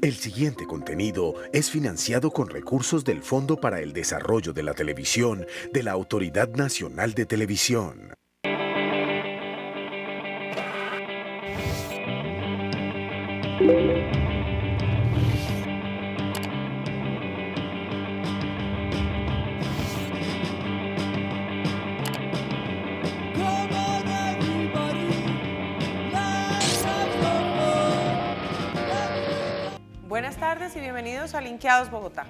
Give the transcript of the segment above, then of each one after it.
El siguiente contenido es financiado con recursos del Fondo para el Desarrollo de la Televisión de la Autoridad Nacional de Televisión. Buenas tardes y bienvenidos a Linkeados Bogotá.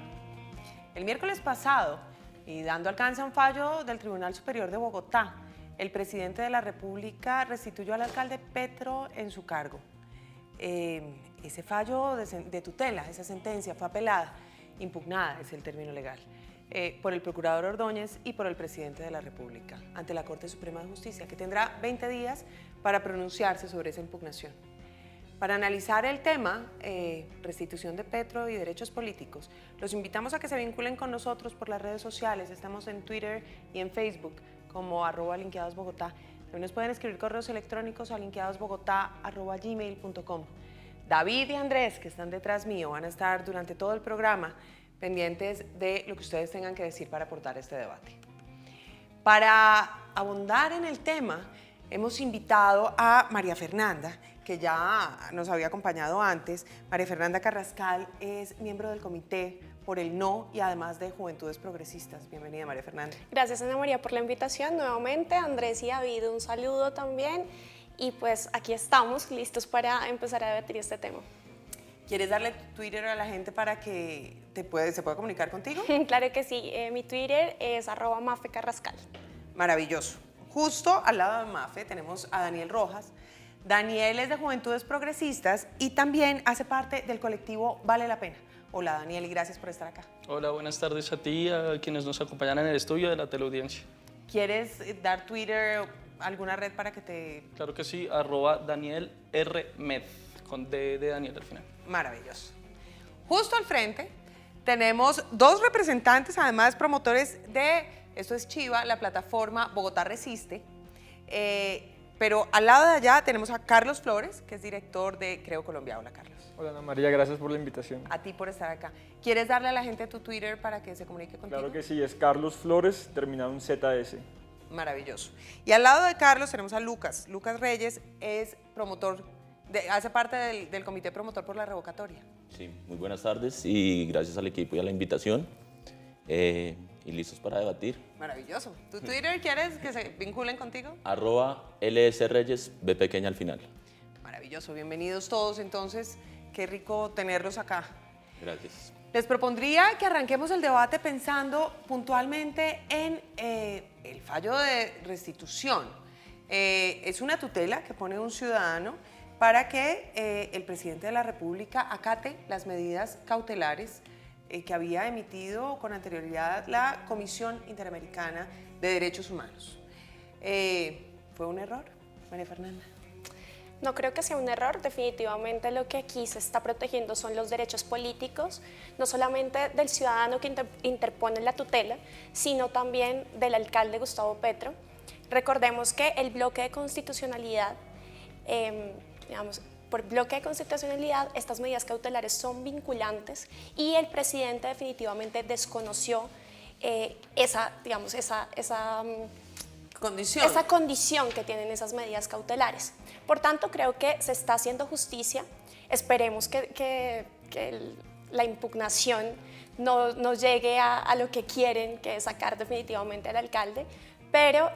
El miércoles pasado, y dando alcance a un fallo del Tribunal Superior de Bogotá, el presidente de la República restituyó al alcalde Petro en su cargo. Ese fallo de tutela, esa sentencia fue apelada, impugnada es el término legal, por el procurador Ordóñez y por el presidente de la República ante la Corte Suprema de Justicia, que tendrá 20 días para pronunciarse sobre esa impugnación. Para analizar el tema, restitución de Petro y derechos políticos, los invitamos a que se vinculen con nosotros por las redes sociales. Estamos en Twitter y en Facebook como @linkeadosbogotá. También nos pueden escribir correos electrónicos a linkeadosbogotá@gmail.com. David y Andrés, que están detrás mío, van a estar durante todo el programa pendientes de lo que ustedes tengan que decir para aportar este debate. Para abundar en el tema, hemos invitado a María Fernanda, que ya nos había acompañado antes. María Fernanda Carrascal es miembro del Comité por el No y además de Juventudes Progresistas. Bienvenida, María Fernanda. Gracias, Ana María, por la invitación nuevamente. Andrés y David, un saludo también. Y pues aquí estamos listos para empezar a debatir este tema. ¿Quieres darle tu Twitter a la gente para que se pueda comunicar contigo? Claro que sí, mi Twitter es @mafecarrascal. Maravilloso. Justo al lado de Mafe tenemos a Daniel Rojas. Daniel es de Juventudes Progresistas y también hace parte del colectivo Vale la Pena. Hola Daniel y gracias por estar acá. Hola, buenas tardes a ti y a quienes nos acompañan en el estudio de la teleaudiencia. ¿Quieres dar Twitter, alguna red para que te...? Claro que sí, @DanielRmed, con D de Daniel al final. Maravilloso. Justo al frente tenemos dos representantes, además promotores de, esto es Chiva, la plataforma Bogotá Resiste. Pero al lado de allá tenemos a Carlos Flores, que es director de Creo Colombia. Hola, Carlos. Hola, Ana María, gracias por la invitación. A ti por estar acá. ¿Quieres darle a la gente tu Twitter para que se comunique contigo? Claro que sí, es Carlos Flores, terminado en ZS. Maravilloso. Y al lado de Carlos tenemos a Lucas. Lucas Reyes es promotor, hace parte del comité promotor por la revocatoria. Sí, muy buenas tardes y gracias al equipo y a la invitación. Y listos para debatir. Maravilloso. ¿Tu Twitter quieres que se vinculen contigo? @LSReyes, B pequeña al final. Maravilloso. Bienvenidos todos entonces. Qué rico tenerlos acá. Gracias. Les propondría que arranquemos el debate pensando puntualmente en el fallo de restitución. Es una tutela que pone un ciudadano para que el presidente de la República acate las medidas cautelares que había emitido con anterioridad la Comisión Interamericana de Derechos Humanos. ¿Fue un error, María Fernanda? No creo que sea un error, definitivamente lo que aquí se está protegiendo son los derechos políticos, no solamente del ciudadano que interpone la tutela, sino también del alcalde Gustavo Petro. Recordemos que el bloque de constitucionalidad, por bloque de constitucionalidad, estas medidas cautelares son vinculantes y el presidente definitivamente desconoció esa condición que tienen esas medidas cautelares. Por tanto, creo que se está haciendo justicia. Esperemos que la impugnación no llegue a lo que quieren, que es sacar definitivamente al alcalde, pero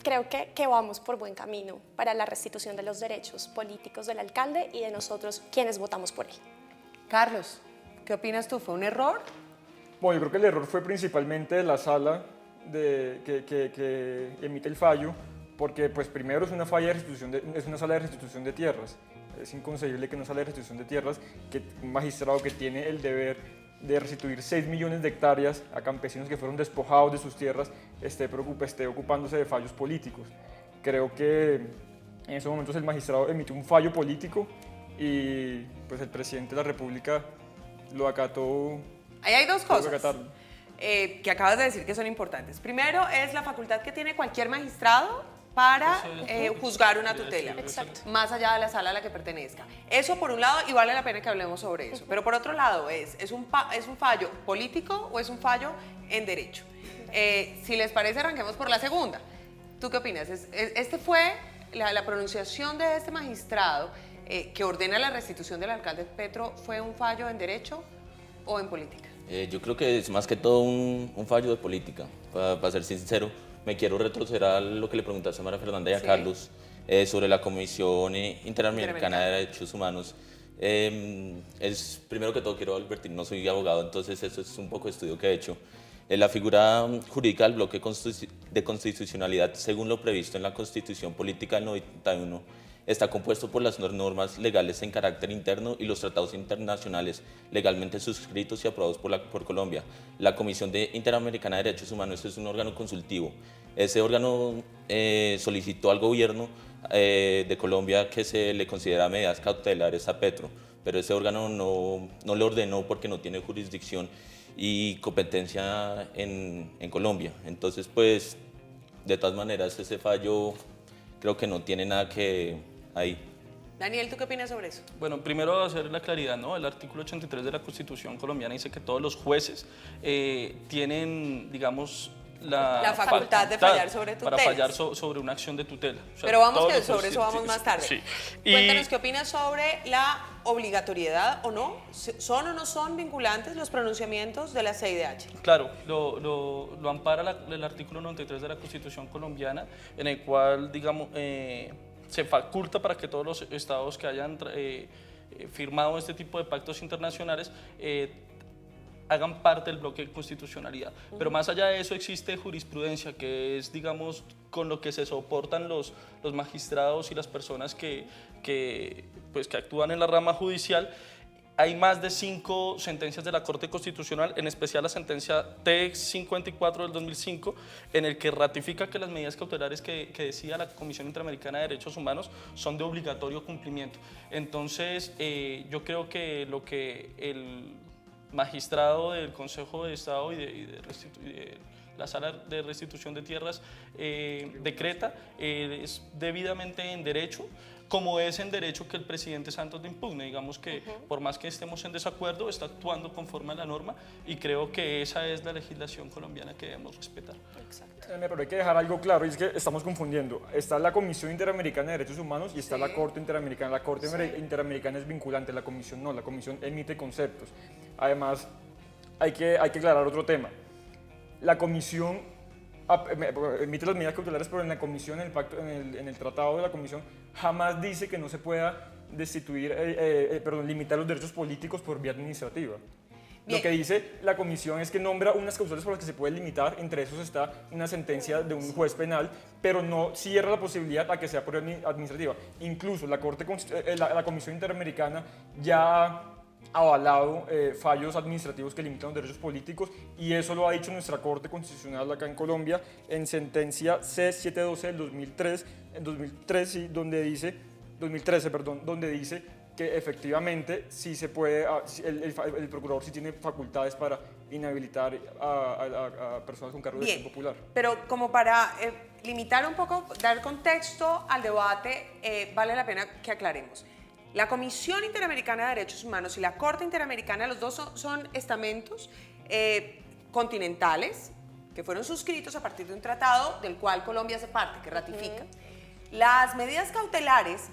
creo que vamos por buen camino para la restitución de los derechos políticos del alcalde y de nosotros quienes votamos por él. Carlos, ¿qué opinas tú? ¿Fue un error? Bueno, yo creo que el error fue principalmente de la sala que emite el fallo, porque pues primero es una sala de restitución de tierras. Es inconcebible que una sala de restitución de tierras, que un magistrado que tiene el deber de restituir 6 millones de hectáreas a campesinos que fueron despojados de sus tierras, esté ocupándose de fallos políticos. Creo que en esos momentos el magistrado emitió un fallo político y pues el presidente de la República lo acató. Ahí hay dos cosas que acabas de decir que son importantes. Primero es la facultad que tiene cualquier magistrado para Eso juzgar una tutela, Exacto. más allá de la sala a la que pertenezca. Eso por un lado, y vale la pena que hablemos sobre eso. Pero por otro lado, ¿es un fallo político o es un fallo en derecho? Si les parece, arranquemos por la segunda. ¿Tú qué opinas? ¿Este fue la pronunciación de este magistrado que ordena la restitución del alcalde Petro, fue un fallo en derecho o en política? Yo creo que es más que todo un fallo de política. Para ser sincero, me quiero retroceder a lo que le preguntaste a María Fernanda y a Sí. Carlos sobre la Comisión Interamericana de Derechos Humanos. Primero que todo quiero advertir, no soy abogado, entonces eso es un poco de estudio que he hecho. La figura jurídica del bloque de constitucionalidad, según lo previsto en la Constitución Política del 91, está compuesto por las normas legales en carácter interno y los tratados internacionales legalmente suscritos y aprobados por Colombia. La Comisión Interamericana de Derechos Humanos es un órgano consultivo. Ese órgano solicitó al gobierno de Colombia que se le considera medidas cautelares a Petro, pero ese órgano no le ordenó porque no tiene jurisdicción y competencia en Colombia. Entonces, pues, de todas maneras, ese fallo creo que no tiene nada que ahí. Daniel, ¿tú qué opinas sobre eso? Bueno, primero hacer la claridad, ¿no? El artículo 83 de la Constitución colombiana dice que todos los jueces tienen, digamos, La facultad de fallar sobre para tutelas. fallar sobre una acción de tutela. O sea, Pero vamos todos que los sobre jueces- eso vamos sí, más tarde. sí. Cuéntanos qué opinas sobre la obligatoriedad o no. ¿Son o no son vinculantes los pronunciamientos de la CIDH? Claro, lo ampara el artículo 93 de la Constitución colombiana, en el cual, digamos, se faculta para que todos los estados que hayan firmado este tipo de pactos internacionales hagan parte del bloque de constitucionalidad. Pero más allá de eso existe jurisprudencia, que es, digamos, con lo que se soportan los magistrados y las personas que actúan en la rama judicial. Hay más de 5 sentencias de la Corte Constitucional, en especial la sentencia T54 del 2005, en el que ratifica que las medidas cautelares que decía la Comisión Interamericana de Derechos Humanos son de obligatorio cumplimiento. Entonces, yo creo que lo que el magistrado del Consejo de Estado y de la Sala de Restitución de Tierras decreta es debidamente en derecho, como es en derecho que el presidente Santos lo impugne. Digamos que por más que estemos en desacuerdo, está actuando conforme a la norma y creo que esa es la legislación colombiana que debemos respetar. Pero hay que dejar algo claro, y es que estamos confundiendo. Está la Comisión Interamericana de Derechos Humanos y está la Corte Interamericana. La Corte Interamericana es vinculante, la Comisión no, la Comisión emite conceptos. Además, hay que aclarar otro tema. La Comisión emite las medidas cautelares, pero en la Comisión, en el pacto, en el tratado de la Comisión, jamás dice que no se pueda destituir, limitar los derechos políticos por vía administrativa. Bien. Lo que dice la Comisión es que nombra unas causales por las que se puede limitar, entre esos está una sentencia de un juez penal, pero no cierra la posibilidad a que sea por administrativa. Incluso la Comisión Interamericana ya avalado fallos administrativos que limitan los derechos políticos, y eso lo ha dicho nuestra Corte Constitucional acá en Colombia en sentencia C712 del 2013, donde dice que efectivamente sí se puede, el procurador sí tiene facultades para inhabilitar a personas con cargo de Bien, elección popular. pero como para limitar un poco, dar contexto al debate, vale la pena que aclaremos. La Comisión Interamericana de Derechos Humanos y la Corte Interamericana, los dos son estamentos continentales que fueron suscritos a partir de un tratado del cual Colombia hace parte, que ratifica. Las medidas cautelares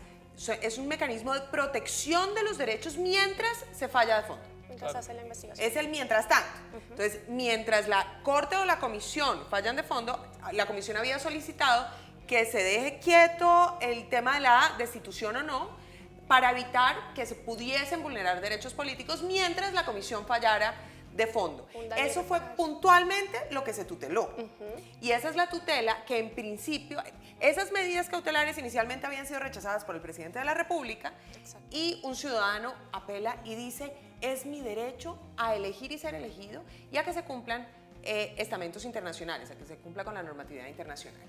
es un mecanismo de protección de los derechos mientras se falla de fondo. Mientras hace la investigación. Es el mientras tanto. Entonces, mientras la Corte o la Comisión fallan de fondo, la Comisión había solicitado que se deje quieto el tema de la destitución o no, para evitar que se pudiesen vulnerar derechos políticos mientras la Comisión fallara de fondo. Eso fue puntualmente lo que se tuteló. Y esa es la tutela que en principio, esas medidas cautelares inicialmente habían sido rechazadas por el presidente de la República. Exacto. Y un ciudadano apela y dice, es mi derecho a elegir y ser elegido y a que se cumplan estamentos internacionales, a que se cumpla con la normatividad internacional.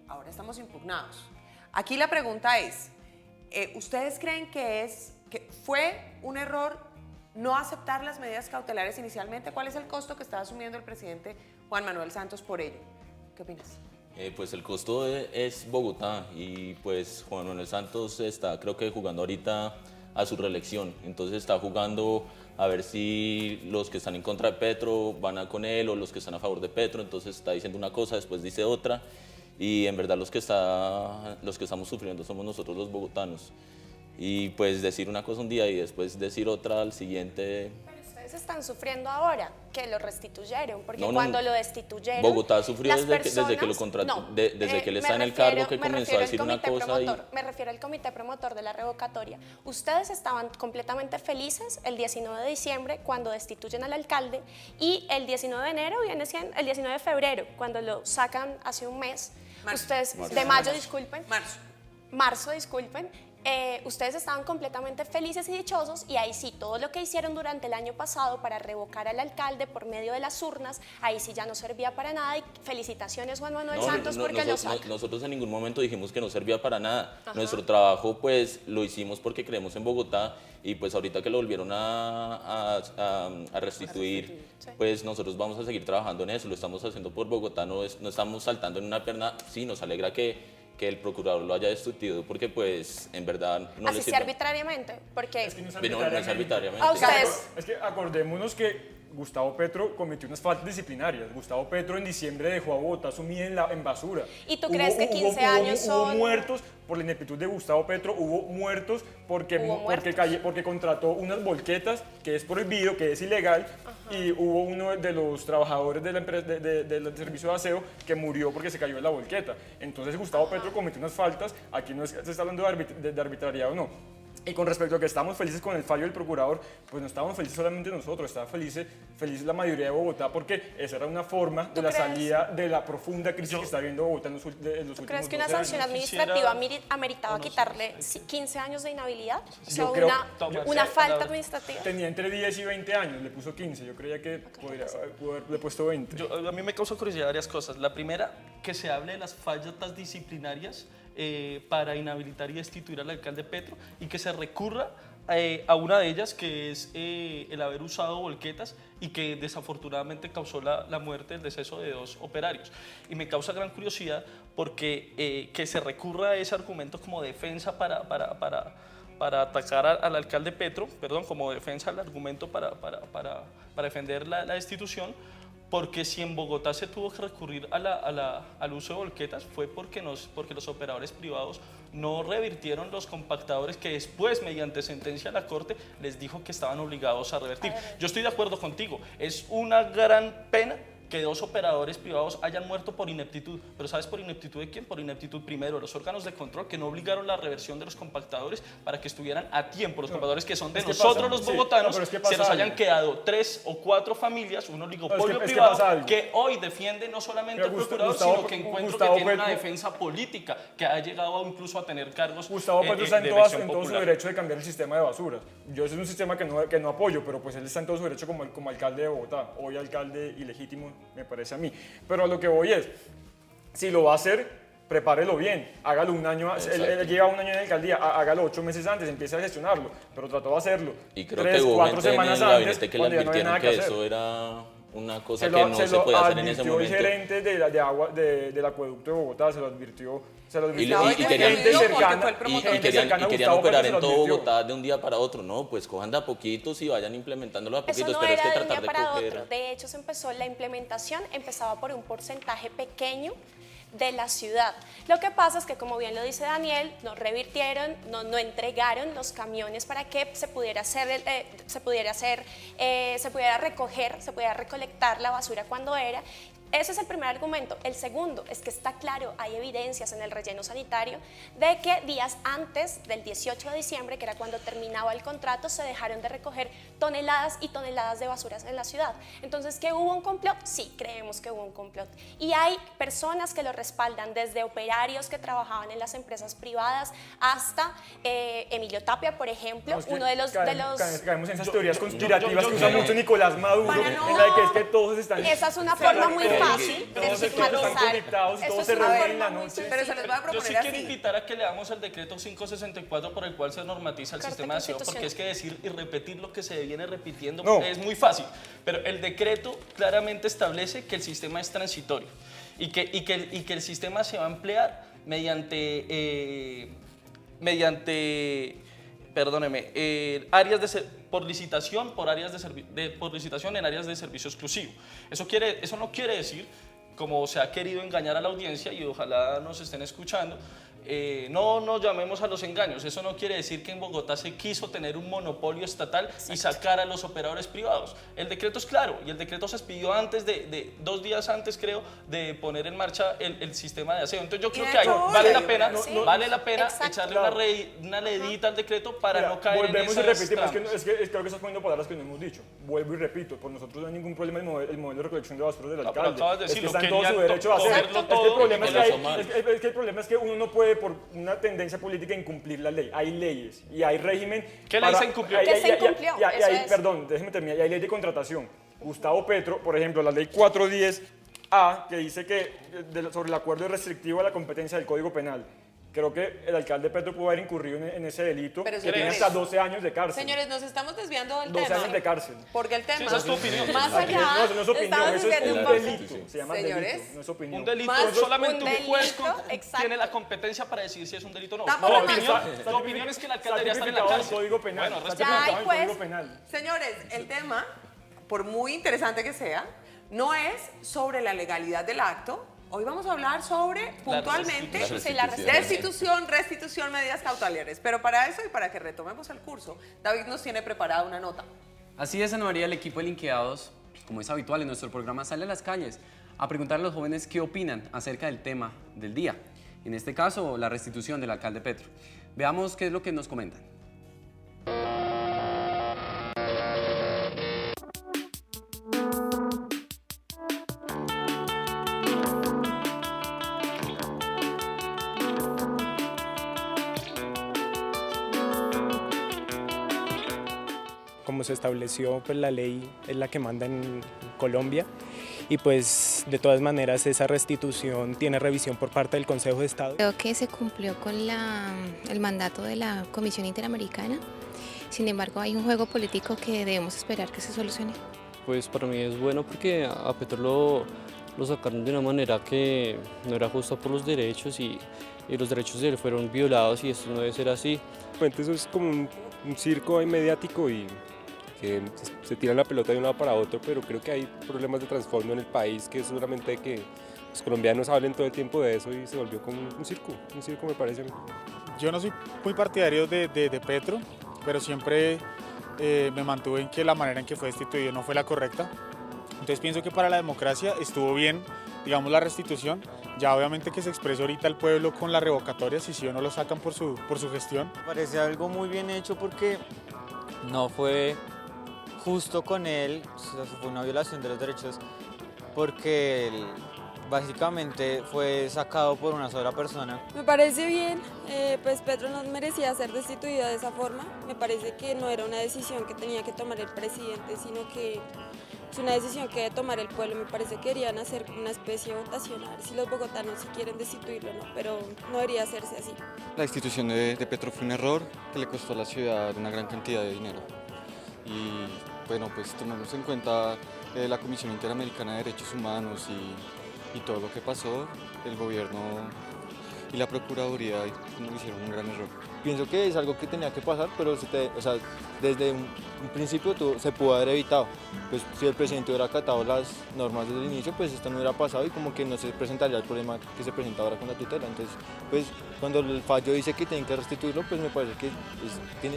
Ahora estamos impugnados. Aquí la pregunta es, ¿ustedes creen que fue un error no aceptar las medidas cautelares inicialmente? ¿Cuál es el costo que está asumiendo el presidente Juan Manuel Santos por ello? ¿Qué opinas? Pues el costo es Bogotá y pues Juan Manuel Santos está creo que jugando ahorita a su reelección, entonces está jugando a ver si los que están en contra de Petro van con él o los que están a favor de Petro, entonces está diciendo una cosa, después dice otra y en verdad los que estamos sufriendo somos nosotros los bogotanos y pues decir una cosa un día y después decir otra al siguiente. Ustedes están sufriendo ahora que lo restituyeron, porque No, cuando lo destituyeron... Bogotá sufrió las desde que lo personas- contrató, no, desde que él me está en el refiero- cargo que me comenzó refiero a al decir una comité cosa y... promotor, me refiero al comité promotor de la revocatoria. Ustedes estaban completamente felices el 19 de diciembre cuando destituyen al alcalde y el 19 de enero viene siendo el 19 de febrero cuando lo sacan hace un mes. Marzo. Ustedes, Marzo. de mayo, disculpen. Marzo. Disculpen. Ustedes estaban completamente felices y dichosos y ahí sí, todo lo que hicieron durante el año pasado para revocar al alcalde por medio de las urnas, ahí sí ya no servía para nada y felicitaciones Juan Manuel Santos porque lo saca. Nosotros en ningún momento dijimos que no servía para nada. Nuestro trabajo pues lo hicimos porque creemos en Bogotá y pues ahorita que lo volvieron a restituir, sí. pues nosotros vamos a seguir trabajando en eso, lo estamos haciendo por Bogotá, no estamos saltando en una pierna, sí, nos alegra que el procurador lo haya destituido porque pues en verdad no Así le sí sirve. arbitrariamente, porque Es que no es No es arbitrariamente. a ustedes... Es que acordémonos que Gustavo Petro cometió unas faltas disciplinarias. Gustavo Petro en diciembre dejó a Bogotá sumida en basura. ¿Y tú crees que 15 años Hubo son...? muertos por la ineptitud de Gustavo Petro, hubo muertos porque, ¿Hubo muertos? porque contrató unas volquetas, que es prohibido, que es ilegal, y hubo uno de los trabajadores de la empresa, del servicio de aseo que murió porque se cayó en la volqueta. Entonces Gustavo Petro cometió unas faltas, aquí no se está hablando de arbitrariedad o no. Y con respecto a que estamos felices con el fallo del procurador, pues no estábamos felices solamente nosotros, estaba feliz la mayoría de Bogotá porque esa era una forma de la crees? salida de la profunda crisis que está viviendo Bogotá en los últimos ¿Tú crees que 12 una sanción años. administrativa Quisiera- ameritaba no sé, quitarle 15 años de inhabilidad? O sea, Yo creo- una falta administrativa. Tenía entre 10 y 20 años, le puso 15, yo creía que podría haberle puesto 20. A mí me causa curiosidad varias cosas. La primera, que se hable de las faltas disciplinarias para inhabilitar y destituir al alcalde Petro y que se recurra a una de ellas, que es el haber usado volquetas y que desafortunadamente causó la muerte, el deceso de 2 operarios. Y me causa gran curiosidad porque que se recurra a ese argumento como defensa para atacar al alcalde Petro, perdón, como defensa al argumento para defender la destitución, porque si en Bogotá se tuvo que recurrir al uso de volquetas fue porque los operadores privados no revirtieron los compactadores que después, mediante sentencia de la Corte, les dijo que estaban obligados a revertir. Yo estoy de acuerdo contigo, es una gran pena que 2 operadores privados hayan muerto por ineptitud. Pero ¿sabes por ineptitud de quién? Por ineptitud primero de los órganos de control que no obligaron la reversión de los compactadores para que estuvieran a tiempo. Los compactadores que son de es que nosotros pasa, los sí, bogotanos, pero es que se pasa nos hayan algo. quedado 3 o 4 familias, un oligopolio es que privado pasa algo. que hoy defiende no solamente Pero al procurador, Gustavo- sino que encuentro Gustavo que tiene una Petro- defensa política, que ha llegado incluso a tener cargos Gustavo Petro está de en elección todo su popular. derecho de cambiar el sistema de basuras. Yo ese es un sistema que no apoyo, pero pues él está en todo su derecho como alcalde de Bogotá. Hoy alcalde ilegítimo, me parece a mí. Pero a lo que voy es, si lo va a hacer, prepárelo bien, hágalo un año, él lleva un año en alcaldía, hágalo 8 meses antes, empiece a gestionarlo, pero trató de hacerlo. Y creo 3, que hubo 4 gente en semanas el antes, gabinete que le cuando ya no había advirtieron nada que que hacer. eso era una cosa Se que lo, no se se lo podía hacer en ese advirtió el momento. gerente del acueducto de Bogotá, se lo advirtió. Y querían- gente no, porque cercana, fue el promotor. gente cercana a querían Gustavo operar Petro en se lo todo advirtió. Bogotá de un día para otro. No, pues cojan de a poquitos y vayan implementándolo de a Eso poquitos. no Pero es era que de un tratar día de para coger... otro. De hecho, la implementación empezaba por un porcentaje pequeño de la ciudad. Lo que pasa es que, como bien lo dice Daniel, no revirtieron, no entregaron los camiones para que se pudiera recoger, se pudiera recolectar la basura cuando era. Ese es el primer argumento. El segundo es que está claro, hay evidencias en el relleno sanitario de que días antes del 18 de diciembre, que era cuando terminaba el contrato, se dejaron de recoger toneladas y toneladas de basuras en la ciudad. Entonces, ¿que hubo un complot? Sí, creemos que hubo un complot. Y hay personas que lo respaldan, desde operarios que trabajaban en las empresas privadas hasta Emilio Tapia, por ejemplo, No, es que uno de los... caemos en esas teorías conspirativas yo que usa quiero- mucho Nicolás Maduro, Para no. en la que es que todos están... Esa es una forma muy todos- fácil de todos están estigmatizar. conectados y Eso todos es se una reúnen en la forma muy noche. Pero se les voy a Yo proponer sí quiero así. invitar a que leamos el decreto 564 por el cual se normatiza el Carta sistema de aseo, porque constitucional. es que decir y repetir lo que se viene repitiendo No. es muy fácil. Pero el decreto claramente establece que el sistema es transitorio y que el sistema se va a emplear mediante por licitación en áreas de servicio exclusivo. Eso no quiere decir, como se ha querido engañar a la audiencia, y ojalá nos estén escuchando, no nos llamemos a los engaños. Eso no quiere decir que en Bogotá se quiso tener un monopolio estatal y sacar a los operadores privados. El decreto es claro, y el decreto se expidió antes 2 días antes, creo, de poner en marcha el sistema de aseo. Entonces yo creo que ahí vale la pena echarle una leidita al decreto para no caer volvemos en y esas repetimos, trampas. es que creo que estás poniendo palabras que no hemos dicho. Vuelvo y repito, por nosotros no hay ningún problema el modelo de recolección de basuras del pero alcalde. acabas de Es que decirlo, está en todo su querían derecho a hacer. cogerlo Es que el todo problema y es que ponerlo mal. el problema es que uno no puede por una tendencia política incumplir la ley. Hay leyes y hay régimen. ¿Qué ley se incumplió? ¿Qué se incumplió? Eso es. Perdón, déjeme terminar. Y hay ley de contratación. Gustavo Petro, por ejemplo, la ley 410A, que dice que sobre el acuerdo restrictivo a la competencia del Código Penal. Creo que el alcalde Petro pudo haber incurrido en ese delito, Pero que tiene señores, hasta 12 años de cárcel. Señores, nos estamos desviando del 12 tema. años de cárcel. Porque el tema, Sí, esa es tu opinión. más Aquí allá, no, eso no es opinión, estamos eso es desviando un un delito. poco. Se llama Señores, delito, no es opinión. Un delito, Más solamente un un juez delito, exacto. tiene la competencia para decir si es un delito o no. Tampoco Tu opinión es que el alcalde debería estar en la Está tipificado en el cárcel. Código Penal. Bueno, Está Ya hay tipificado en el juez. Código Penal. señores, el tema, por muy interesante que sea, no es sobre la legalidad del acto. Hoy vamos a hablar sobre, puntualmente, restitución, medidas cautelares. Pero para eso y para que retomemos el curso, David nos tiene preparada una nota. Así es, Ana María, el equipo de Linkeados, como es habitual en nuestro programa, sale a las calles a preguntar a los jóvenes qué opinan acerca del tema del día. En este caso, la restitución del alcalde Petro. Veamos qué es lo que nos comentan. Como se estableció, pues la ley es la que manda en Colombia y pues de todas maneras esa restitución tiene revisión por parte del Consejo de Estado. Creo que se cumplió con el mandato de la Comisión Interamericana, sin embargo hay un juego político que debemos esperar que se solucione. Pues para mí es bueno porque a Petro lo sacaron de una manera que no era justa por los derechos y los derechos de él fueron violados y esto no debe ser así. Eso es como un circo ahí mediático y que se tira la pelota de un lado para otro, pero creo que hay problemas de trasfondo en el país que es solamente que los colombianos hablen todo el tiempo de eso y se volvió como un circo me parece a mí. Yo no soy muy partidario de Petro, pero siempre me mantuve en que la manera en que fue destituido no fue la correcta. Entonces pienso que para la democracia estuvo bien, digamos, la restitución. Ya obviamente que se exprese ahorita el pueblo con la revocatoria, si sí o no lo sacan por su gestión. Me parece algo muy bien hecho porque no fue justo con él, fue una violación de los derechos porque él básicamente fue sacado por una sola persona. Me parece bien, pues Petro no merecía ser destituido de esa forma. Me parece que no era una decisión que tenía que tomar el presidente, sino que es una decisión que debe tomar el pueblo. Me parece que querían hacer una especie de votación a ver si los bogotanos si quieren destituirlo o no, pero no debería hacerse así. La destitución de Petro fue un error que le costó a la ciudad una gran cantidad de dinero. Y bueno, pues tomamos en cuenta la Comisión Interamericana de Derechos Humanos y todo lo que pasó, el gobierno y la Procuraduría hicieron un gran error. Pienso que es algo que tenía que pasar, pero desde un principio se pudo haber evitado. Pues si el presidente hubiera acatado las normas desde el inicio, pues esto no hubiera pasado y como que no se presentaría el problema que se presenta ahora con la tutela. Entonces, pues cuando el fallo dice que tienen que restituirlo, pues me parece que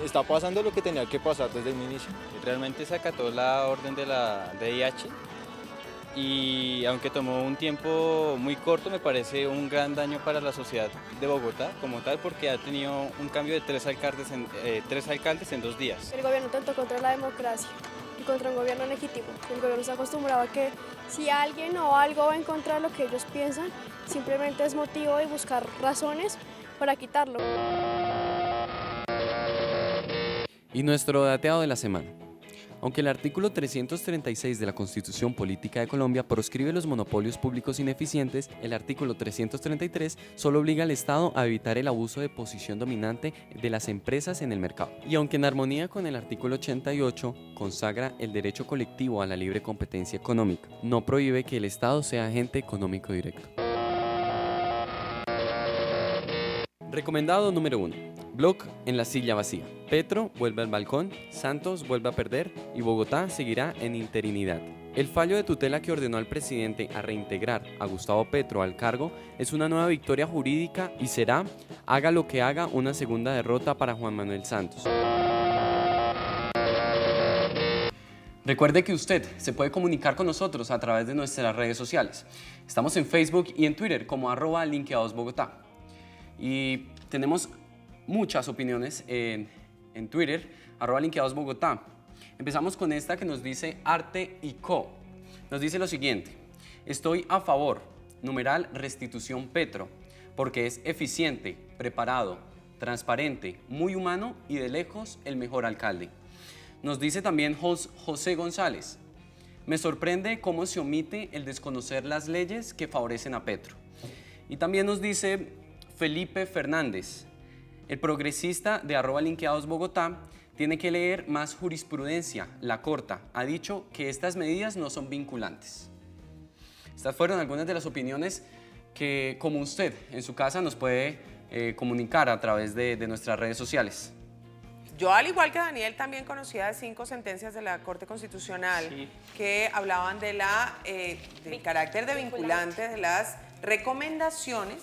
está pasando lo que tenía que pasar desde el inicio. Realmente se acató la orden de la DIH y aunque tomó un tiempo muy corto, me parece un gran daño para la sociedad de Bogotá como tal, porque ha tenido un cambio de tres alcaldes en 2 días. El gobierno tentó contra la democracia y contra un gobierno legítimo. El gobierno se acostumbraba a que si alguien o algo va en contra de lo que ellos piensan, simplemente es motivo de buscar razones para quitarlo. Y nuestro dateado de la semana. Aunque el artículo 336 de la Constitución Política de Colombia proscribe los monopolios públicos ineficientes, el artículo 333 solo obliga al Estado a evitar el abuso de posición dominante de las empresas en el mercado. Y aunque en armonía con el artículo 88 consagra el derecho colectivo a la libre competencia económica, no prohíbe que el Estado sea agente económico directo. Recomendado número 1. Bloc en la silla vacía. Petro vuelve al balcón, Santos vuelve a perder y Bogotá seguirá en interinidad. El fallo de tutela que ordenó al presidente a reintegrar a Gustavo Petro al cargo es una nueva victoria jurídica y será, haga lo que haga, una segunda derrota para Juan Manuel Santos. Recuerde que usted se puede comunicar con nosotros a través de nuestras redes sociales. Estamos en Facebook y en Twitter como @linkeadosbogotá. Y tenemos muchas opiniones en Twitter, @linkeadosbogotá. Empezamos con esta que nos dice Arte y Co. Nos dice lo siguiente: estoy a favor, numeral restitución Petro, porque es eficiente, preparado, transparente, muy humano y de lejos el mejor alcalde. Nos dice también José González: me sorprende cómo se omite el desconocer las leyes que favorecen a Petro. Y también nos dice Felipe Fernández: el progresista de @linkeadosbogotá tiene que leer más jurisprudencia. La Corte ha dicho que estas medidas no son vinculantes. Estas fueron algunas de las opiniones que, como usted en su casa, nos puede comunicar a través de nuestras redes sociales. Yo, al igual que Daniel, también conocía de 5 sentencias de la Corte Constitucional que hablaban de del carácter de vinculante de las recomendaciones,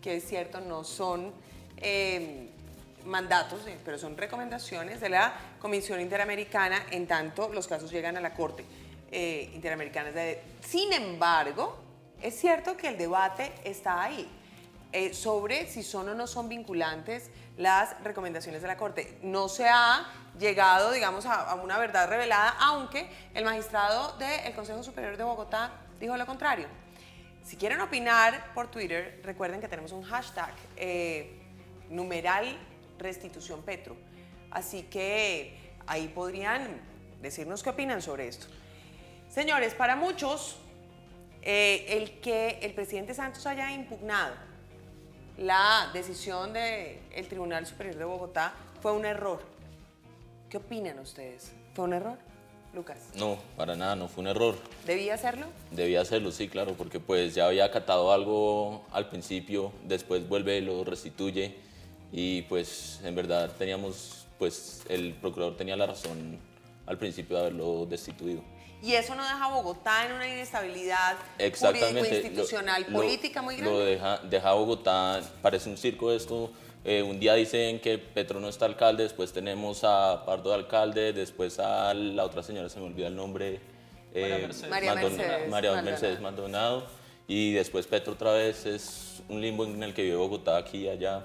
que es cierto, no son mandatos, pero son recomendaciones de la Comisión Interamericana en tanto los casos llegan a la Corte Interamericana. Sin embargo, es cierto que el debate está ahí sobre si son o no son vinculantes las recomendaciones de la Corte. No se ha llegado, digamos, a una verdad revelada, aunque el magistrado del Consejo Superior de Bogotá dijo lo contrario. Si quieren opinar por Twitter, recuerden que tenemos un hashtag, numeral restitución Petro. Así que ahí podrían decirnos qué opinan sobre esto. Señores, para muchos, el que el presidente Santos haya impugnado la decisión del Tribunal Superior de Bogotá fue un error. ¿Qué opinan ustedes? ¿Fue un error? Lucas. No, para nada, no fue un error. ¿Debía hacerlo? Debía hacerlo, sí, claro, porque pues ya había acatado algo al principio, después vuelve, lo restituye y pues en verdad teníamos, pues el procurador tenía la razón al principio de haberlo destituido. ¿Y eso no deja a Bogotá en una inestabilidad jurídico-institucional, política muy grande? Lo deja a Bogotá, parece un circo esto. Un día dicen que Petro no está alcalde, después tenemos a Pardo de alcalde, después a la otra señora, se me olvida el nombre, María Mercedes Maldonado, y después Petro otra vez. Es un limbo en el que vive Bogotá, aquí y allá.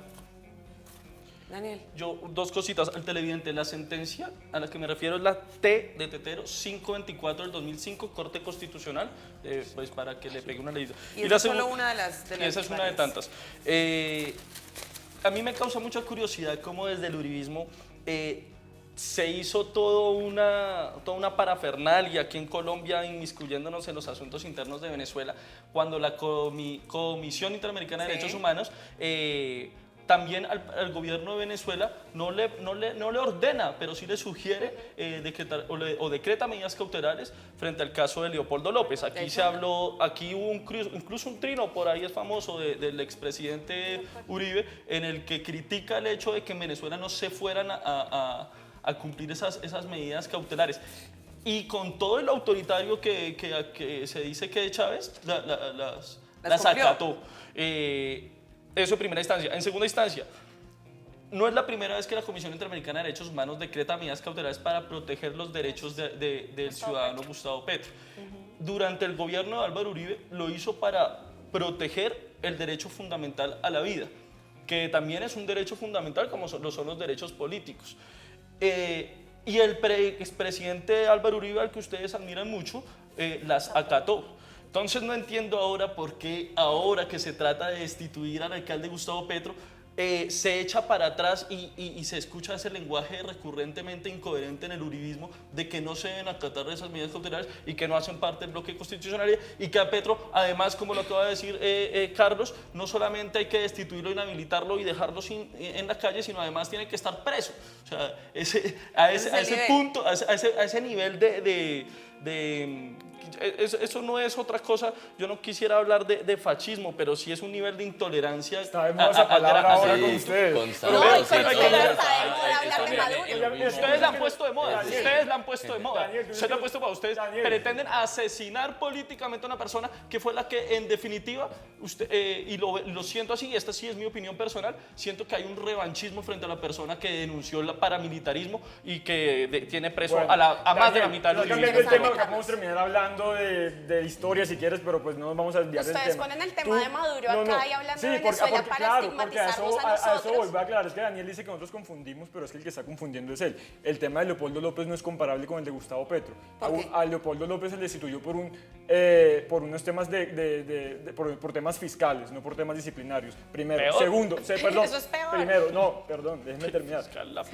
Daniel. Yo, dos cositas al televidente. La sentencia a la que me refiero es la T de Tetero 524 del 2005, Corte Constitucional, pues para que le pegue una leída. Y esa es solo una de las esa es una de tantas. A mí me causa mucha curiosidad cómo desde el uribismo se hizo toda una parafernalia aquí en Colombia, inmiscuyéndonos en los asuntos internos de Venezuela, cuando la Comisión Interamericana de Derechos Humanos también al gobierno de Venezuela no le ordena, pero sí le sugiere o decreta medidas cautelares frente al caso de Leopoldo López. Aquí se habló, aquí hubo incluso un trino, por ahí es famoso, del expresidente Uribe, en el que critica el hecho de que en Venezuela no se fueran a cumplir esas medidas cautelares. Y con todo el autoritario que se dice que Chávez las acató. Eso en primera instancia. En segunda instancia, no es la primera vez que la Comisión Interamericana de Derechos Humanos decreta medidas cautelares para proteger los derechos del ciudadano Gustavo Petro. Durante el gobierno de Álvaro Uribe lo hizo para proteger el derecho fundamental a la vida, que también es un derecho fundamental como lo son los derechos políticos. Y el expresidente Álvaro Uribe, al que ustedes admiran mucho, las acató. Entonces no entiendo ahora por qué, ahora que se trata de destituir al alcalde Gustavo Petro, se echa para atrás y se escucha ese lenguaje recurrentemente incoherente en el uribismo de que no se deben acatar esas medidas cautelares y que no hacen parte del bloque constitucional, y que a Petro, además, como lo acaba de decir Carlos, no solamente hay que destituirlo, inhabilitarlo y dejarlo en la calle, sino además tiene que estar preso. O sea, a ese punto, a ese nivel eso no es otra cosa. Yo no quisiera hablar de fascismo, pero sí es un nivel de intolerancia. Está de moda esa palabra ahora con ustedes. Ustedes la han puesto de moda. Ustedes la han puesto de moda. Ustedes la han puesto de moda. Ustedes pretenden asesinar políticamente a una persona que fue la que, en definitiva, y lo siento así, esta sí es mi opinión personal, siento que hay un revanchismo frente a la persona que denunció el paramilitarismo y que tiene preso a más de la mitad de los el tema, vamos a terminar hablando de historia si quieres, pero pues no nos vamos a desviar del tema. Ustedes ponen el tema de Maduro acá y hablando de Venezuela para estigmatizarnos a nosotros. A eso voy a aclarar, es que Daniel dice que nosotros confundimos, pero es que el que está confundiendo es él. El tema de Leopoldo López no es comparable con el de Gustavo Petro. A Leopoldo López se le destituyó por unos temas por temas fiscales, no por temas disciplinarios. Primero. ¿Peor? Segundo, perdón. Eso es peor. Primero, no, perdón, déjeme terminar.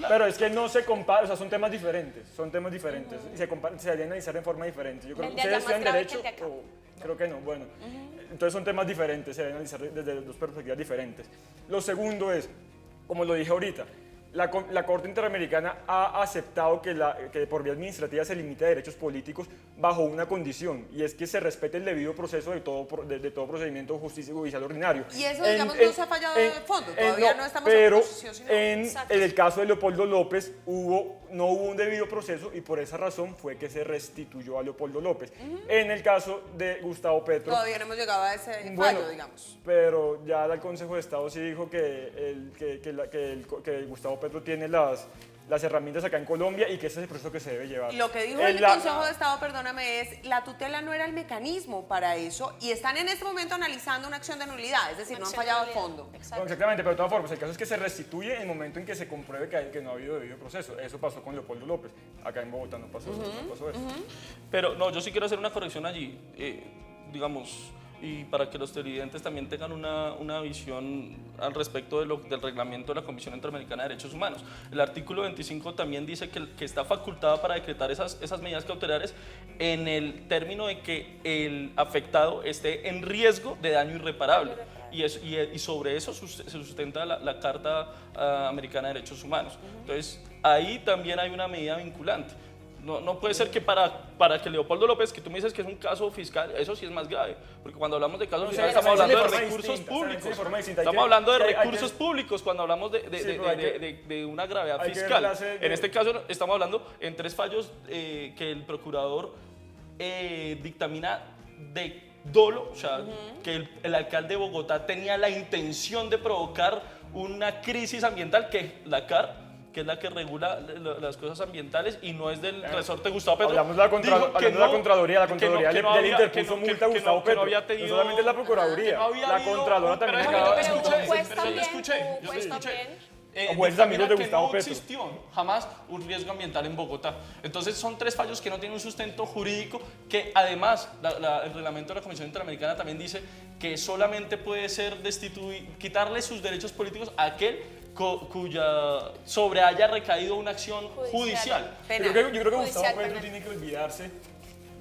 Pero es que no se compara, o sea, son temas diferentes, y se deberían analizar en forma diferente. Yo creo que ustedes estudian derecho, creo que no, bueno. Entonces son temas diferentes, se deben analizar desde dos perspectivas diferentes. Lo segundo es, como lo dije ahorita, la Corte Interamericana ha aceptado que por vía administrativa se limite a derechos políticos bajo una condición, y es que se respete el debido proceso de todo procedimiento judicial ordinario. Y eso, digamos, no se ha fallado de fondo, todavía no estamos en oposición. En el caso de Leopoldo López no hubo un debido proceso, y por esa razón fue que se restituyó a Leopoldo López. En el caso de Gustavo Petro... Todavía no hemos llegado a ese fallo, digamos. Pero ya el Consejo de Estado sí dijo que Gustavo Petro tiene las herramientas acá en Colombia y que ese es el proceso que se debe llevar. Lo que dijo el Consejo de Estado, perdóname, es la tutela no era el mecanismo para eso, y están en este momento analizando una acción de nulidad, es decir, no han fallado a fondo. Exactamente, pero de todas formas, el caso es que se restituye en el momento en que se compruebe que no ha habido debido proceso. Eso pasó con Leopoldo López. Acá en Bogotá no pasó eso. Pero no, yo sí quiero hacer una corrección allí, digamos, y para que los televidentes también tengan una visión al respecto del reglamento de la Comisión Interamericana de Derechos Humanos. El artículo 25 también dice que está facultada para decretar esas medidas cautelares en el término de que el afectado esté en riesgo de daño irreparable. Y sobre eso se sustenta la Carta Americana de Derechos Humanos. Entonces, ahí también hay una medida vinculante. No puede ser que para que Leopoldo López, que tú me dices que es un caso fiscal, eso sí es más grave, porque cuando hablamos de casos fiscales estamos hablando de recursos públicos. Estamos hablando de recursos públicos cuando hablamos de una gravedad fiscal. En este caso estamos hablando en 3 fallos que el procurador dictamina de dolo, o sea, que el alcalde de Bogotá tenía la intención de provocar una crisis ambiental que la CAR, que es la que regula las cosas ambientales y no es del resorte de Gustavo Petro. Hablamos de la Contraloría, le interpuso multa a Gustavo Petro, no solamente la Procuraduría, la Contralora también. Yo escuché. Que no existió jamás un riesgo ambiental en Bogotá. Entonces son 3 fallos que no tienen un sustento jurídico, que además el reglamento de la Comisión Interamericana también dice que solamente puede ser quitarle sus derechos políticos a aquel sobre haya recaído una acción judicial. Yo creo que Gustavo Petro tiene que olvidarse,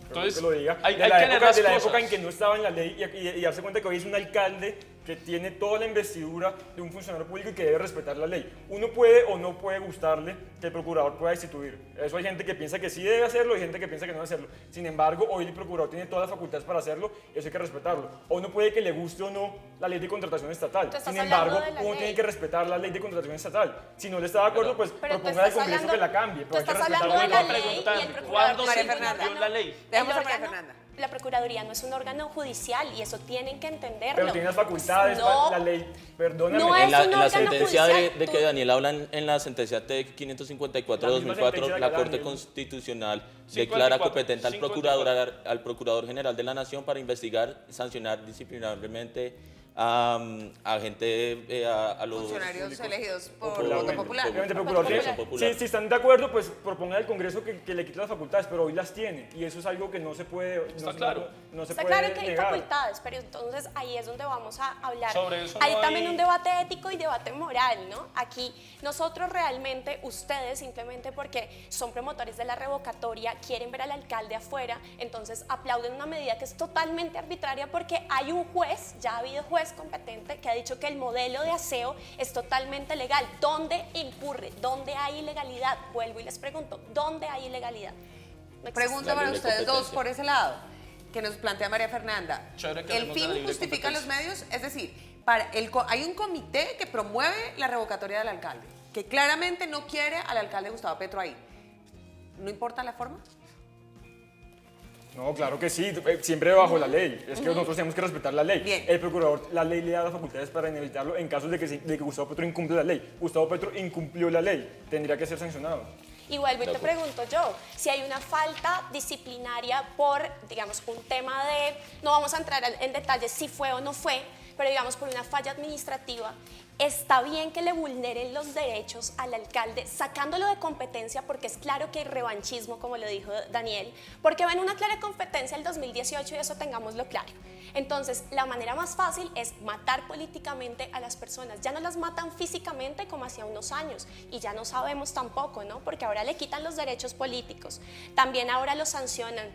entonces, que lo diga, hay de que leer las la cosas. época en que no estaba en la ley y darse cuenta que hoy es un alcalde que tiene toda la investidura de un funcionario público y que debe respetar la ley. Uno puede o no puede gustarle que el procurador pueda destituir. Eso hay gente que piensa que sí debe hacerlo y hay gente que piensa que no debe hacerlo. Sin embargo, hoy el procurador tiene todas las facultades para hacerlo y eso hay que respetarlo. O uno puede que le guste o no la ley de contratación estatal. Sin embargo, uno tiene que respetar la ley de contratación estatal. Si no le está de acuerdo, pues proponga al Congreso que la cambie. Pero hay que respetar la ley. ¿Cuándo se cumplió la ley? Dejemos a María Fernanda. La Procuraduría no es un órgano judicial y eso tienen que entenderlo. Pero tiene las facultades, la ley, perdóname. No es un órgano la sentencia judicial. de que Daniel habla en la sentencia T554-2004, la Corte Constitucional declara competente al Procurador General de la Nación para investigar, sancionar disciplinariamente a gente, a los funcionarios elegidos por Popularmente. voto popular. Obviamente, procurador, si están de acuerdo, pues propongan al Congreso que le quite las facultades, pero hoy las tiene y eso es algo que no se puede, no se Está puede claro que hay negar. facultades, pero entonces ahí es donde vamos a hablar. Sobre eso hay no también hay- un debate ético y debate moral, ¿no? Aquí nosotros realmente, ustedes simplemente porque son promotores de la revocatoria, quieren ver al alcalde afuera, entonces aplauden una medida que es totalmente arbitraria porque hay un juez, ya ha habido juez competente que ha dicho que el modelo de aseo es totalmente legal. ¿Dónde incurre? ¿Dónde hay ilegalidad? Vuelvo y les pregunto, ¿dónde hay ilegalidad? No existe. Pregunta para ustedes dos por ese lado, que nos plantea María Fernanda. Chévere que ¿El hablemos de la fin libre justifica los competencia. medios? Es decir, hay un comité que promueve la revocatoria del alcalde, que claramente no quiere al alcalde Gustavo Petro ahí. ¿No importa la forma? No, claro que sí, siempre bajo la ley. Es que nosotros tenemos que respetar la ley. Bien. El procurador, la ley le da las facultades para inhabilitarlo en casos de que Gustavo Petro incumple la ley. Gustavo Petro incumplió la ley, tendría que ser sancionado. Y vuelvo y te pregunto yo, si hay una falta disciplinaria por, digamos, un tema de, no vamos a entrar en detalles si fue o no fue, pero digamos por una falla administrativa, ¿está bien que le vulneren los derechos al alcalde sacándolo de competencia? Porque es claro que hay revanchismo, como lo dijo Daniel, porque ven una clara competencia el 2018 y eso tengámoslo claro. Entonces, la manera más fácil es matar políticamente a las personas. Ya no las matan físicamente como hacía unos años y ya no sabemos tampoco, ¿no? Porque ahora le quitan los derechos políticos. También ahora lo sancionan,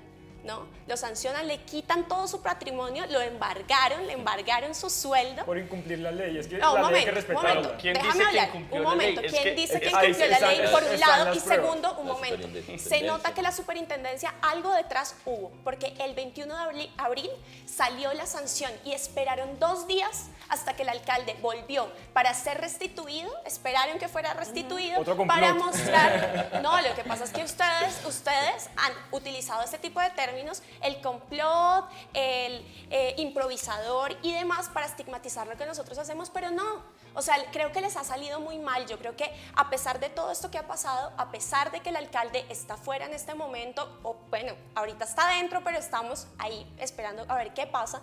¿no? Lo sancionan, le quitan todo su patrimonio, lo embargaron, le embargaron su sueldo. Por incumplir la ley, es que No, la un ley hay que momento, un respetarla. momento. ¿Quién Déjame dice que hablar, incumplió un la ley? momento. Es ¿Quién que dice que ahí incumplió la están- ley? Por un están lado, las y pruebas. segundo, un La momento. Se superintendencia. nota que la superintendencia, algo detrás hubo, porque el 21 de abril salió la sanción y esperaron 2 días hasta que el alcalde volvió para ser restituido, esperaron que fuera restituido Otro complot. para mostrar... No, lo que pasa es que ustedes han utilizado este tipo de términos, el complot, el improvisador y demás para estigmatizar lo que nosotros hacemos, pero no. O sea, creo que les ha salido muy mal. Yo creo que a pesar de todo esto que ha pasado, a pesar de que el alcalde está fuera en este momento, o bueno, ahorita está dentro, pero estamos ahí esperando a ver qué pasa,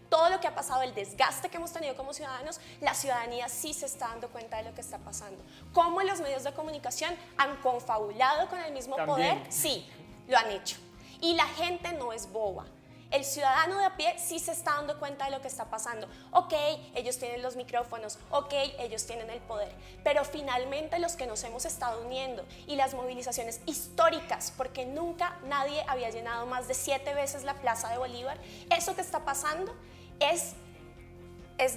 todo lo que ha pasado, el desgaste que hemos tenido como ciudadanos, la ciudadanía sí se está dando cuenta de lo que está pasando. ¿Cómo los medios de comunicación han confabulado con el mismo También. poder? Sí, lo han hecho. Y la gente no es boba. El ciudadano de a pie sí se está dando cuenta de lo que está pasando. Ok, ellos tienen los micrófonos, ok, ellos tienen el poder, pero finalmente los que nos hemos estado uniendo y las movilizaciones históricas, porque nunca nadie había llenado más de 7 veces la Plaza de Bolívar, eso que está pasando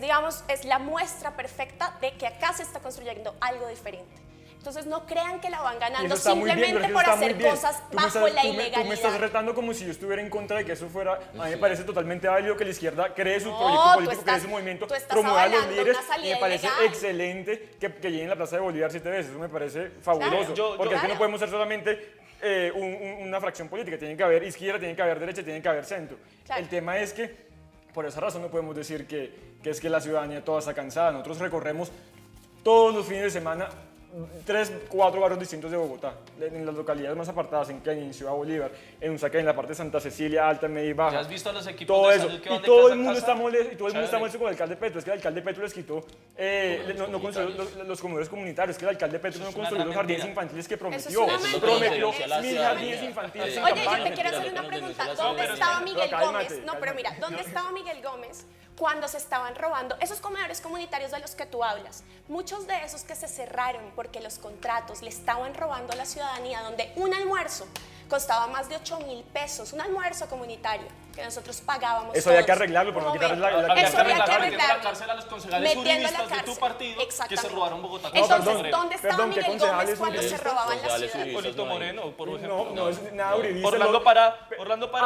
digamos, es la muestra perfecta de que acá se está construyendo algo diferente. Entonces no crean que la van Y ganando eso está muy bien, simplemente pero es que por eso está muy hacer bien. cosas Tú me bajo la tú me estás ilegalidad. retando como si yo estuviera en contra de que eso fuera. A mí me parece totalmente válido que la izquierda cree su No, proyecto tú político, cree estás- su movimiento, tú estás promueva a los avalando líderes. una Y salida me parece ilegal. excelente que lleguen a la Plaza de Bolívar 7 veces. Eso me parece fabuloso. Claro, porque es que claro. no podemos ser solamente una fracción política. Tiene que haber izquierda, tiene que haber derecha, tiene que haber centro. Claro. El tema es que, por esa razón, no podemos decir que es que la ciudadanía toda está cansada. Nosotros recorremos todos los fines de semana 3, 4 barrios distintos de Bogotá, en las localidades más apartadas, en Kennedy, en Ciudad Bolívar, en Usaquén, en la parte de Santa Cecilia, Alta, Media y Baja. ¿Ya has visto a los equipos Todo de eso. salud que Y van de todo casa el a mundo casa? está molesto, y todo el mundo está Chévere. molesto con el alcalde Petro. Es que el alcalde Petro les quitó, no construyó los comedores comunitarios. Es que el alcalde Petro no Eso es una construyó los gran jardines mentira. infantiles que Eso prometió. es una mentira. Prometió Eso es 1000 una jardines mentira. infantiles sin Oye, yo campaña. te quiero hacer una pregunta. ¿Dónde pero- estaba pero Miguel cálmate, Gómez? No, pero cálmate. mira, ¿dónde estaba Miguel Gómez cuando se estaban robando esos comedores comunitarios de los que tú hablas? Muchos de esos que se cerraron porque los contratos le estaban robando a la ciudadanía, donde un almuerzo costaba más de 8.000 pesos, un almuerzo comunitario que nosotros pagábamos. Eso había todos. que arreglarlo, por Un no quitarle momento. la Eso había que metiendo a la arreglarlo. cárcel a los concejales Metiendo a la uribistas de tu cárcel. partido que se Exactamente. robaron Bogotá. Entonces, perdón, ¿dónde estaba perdón, ¿qué Miguel concejales Gómez cuando se uribistas? robaban la Concejales ciudad? uribistas. Hipólito Moreno, por ejemplo. No es nada uribista. Orlando Parada.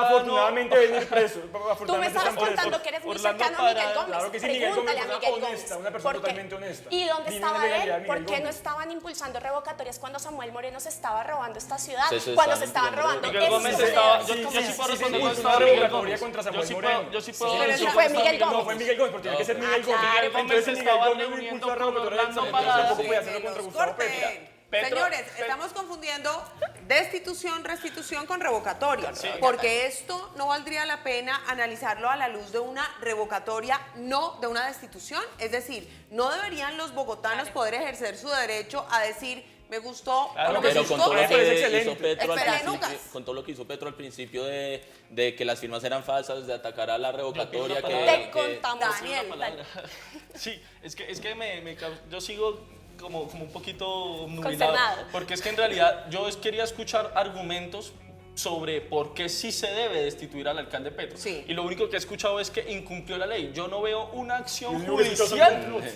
Afortunadamente venir preso. Tú me Afortunadamente estabas están presos. contando que eres muy Orlando cercano a Miguel Parada, Gómez. Claro que sí, Miguel Gómez Pregúntale es a una Miguel honesta, Gómez. una persona ¿Por qué? totalmente honesta. ¿Y dónde Divina estaba legalidad, él? Miguel ¿Por qué no Gómez. estaban impulsando revocatorias cuando Samuel Moreno se estaba robando esta ciudad? Sí, se Cuando estaban se estaban impulsando robando Miguel Gómez esos estaba. comedores Yo sí comunitarios. puedo sí, responder sí, cuando sí, estaba una Miguel revocatoria Gómez. contra Samuel Yo sí Moreno. puedo. Yo sí puedo. pero yo eso sí fue puedo Miguel responder. No, fue Miguel Gómez, porque tiene que ser Miguel Gómez. claro. Entonces, si se Miguel estaba Gómez reuniendo impulsó la con revocatoria de Orlando Samuel Moreno, Parada. tampoco podía hacerlo contra Gustavo Petro. Corten. Petro- Señores, Petro- estamos confundiendo destitución, restitución con revocatoria, Sí. porque esto no valdría la pena analizarlo a la luz de una revocatoria, no de una destitución. Es decir, no deberían los bogotanos poder ejercer su derecho a decir, me gustó o no me Pero gustó. con todo, lo que hizo Petro al Espera, principio, Lucas. con todo lo que hizo Petro al principio de que las firmas eran falsas, de atacar a la revocatoria, Te contamos. Daniel. Sí, es que yo sigo como un poquito nubilado, Consternado. porque es que en realidad yo quería escuchar argumentos sobre por qué sí se debe destituir al alcalde Petro. Sí. Y lo único que he escuchado es que incumplió la ley. Yo no veo una acción Y luego estos son judicial, complots.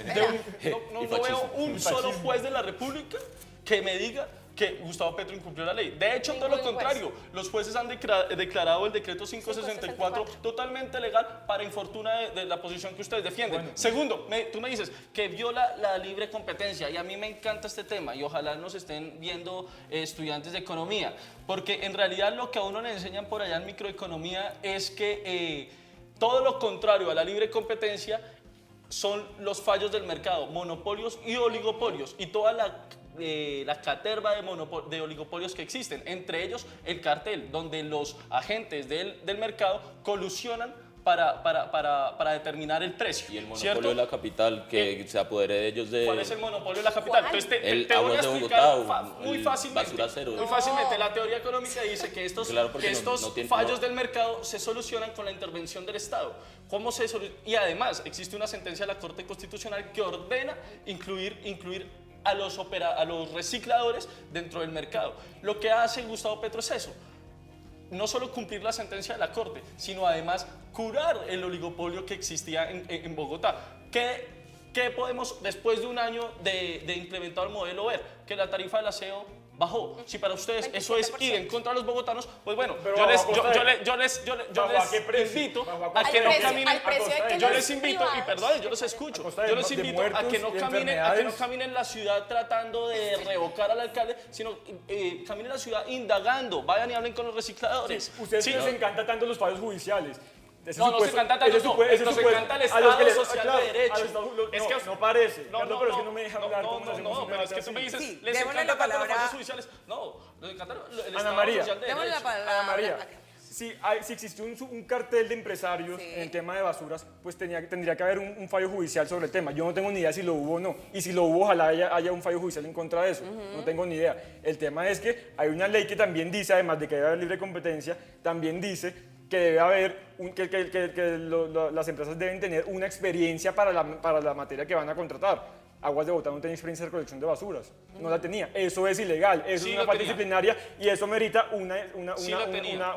no Y veo fascismo. un solo juez de la República que me diga que Gustavo Petro incumplió la ley. De hecho, todo lo Ningún contrario, los jueces han declarado el decreto 564 totalmente legal para infortuna de la posición que ustedes defienden. Segundo, tú me dices que viola la libre competencia y a mí me encanta este tema y ojalá nos estén viendo estudiantes de economía, porque en realidad lo que a uno le enseñan por allá en microeconomía es que todo lo contrario a la libre competencia son los fallos del mercado, monopolios y oligopolios y toda la caterva de oligopolios que existen, entre ellos el cartel, donde los agentes del mercado colusionan para determinar el precio. Y el monopolio ¿cierto? de la capital, que se apodere de ellos de... ¿Cuál es el monopolio de la capital? Entonces El te voy a Aguas de explicar Bogotá, muy el fácilmente. Basura Cero. Muy fácilmente. La teoría económica dice que estos, Claro, porque no tiene- fallos del mercado se solucionan con la intervención del Estado. ¿Cómo se soluciona? Y además existe una sentencia de la Corte Constitucional que ordena incluir a los recicladores dentro del mercado. Lo que hace Gustavo Petro es eso. No solo cumplir la sentencia de la Corte, sino además curar el oligopolio que existía en Bogotá. ¿Qué podemos, después de un año de implementado el modelo ver? Que la tarifa del aseo bajó. Si para ustedes eso es ir en contra de los bogotanos, pues bueno, Pero yo les ¿bajo a qué precio? invito ¿Bajo a que no precio- caminen. al precio de que Yo los les invito, y privados- perdón, yo los escucho. costa de Yo les de invito a muertos que no y caminen enfermedades. en la ciudad tratando de revocar al alcalde, sino caminen en la ciudad indagando, vayan y hablen con los recicladores. Ustedes Sí, les encanta tanto los fallos judiciales. Ese No, no se supuesto- encanta tanto, ese no, supuesto- ese nos supuesto- encanta el a los Estado que les- social claro, de derecho. a los Estados- Es no, que- no parece. No, Carlos, pero es que no me deja hablar. No, ¿cómo no, hacemos no, un pero es que debate tú me así? dices, Sí, les démosle encanta la tanto los palabra. fallos judiciales. No, les encanta el Ana Estado María, social de Démosle la derecho. palabra. Ana María, si existió un cartel de empresarios en el tema de basuras, pues tendría que haber un fallo judicial sobre el tema. Yo no tengo ni idea si lo hubo o no. Y si lo hubo, ojalá haya un fallo judicial en contra de eso. No tengo ni idea. El tema es que hay una ley que también dice, además de que debe haber libre competencia, también dice que debe haber, las empresas deben tener una experiencia para la materia que van a contratar. Aguas de Bogotá no tenía experiencia de recolección de basuras, no la tenía. Eso es ilegal, eso Sí es una lo falta tenía. disciplinaria y eso merita Sí lo tenía.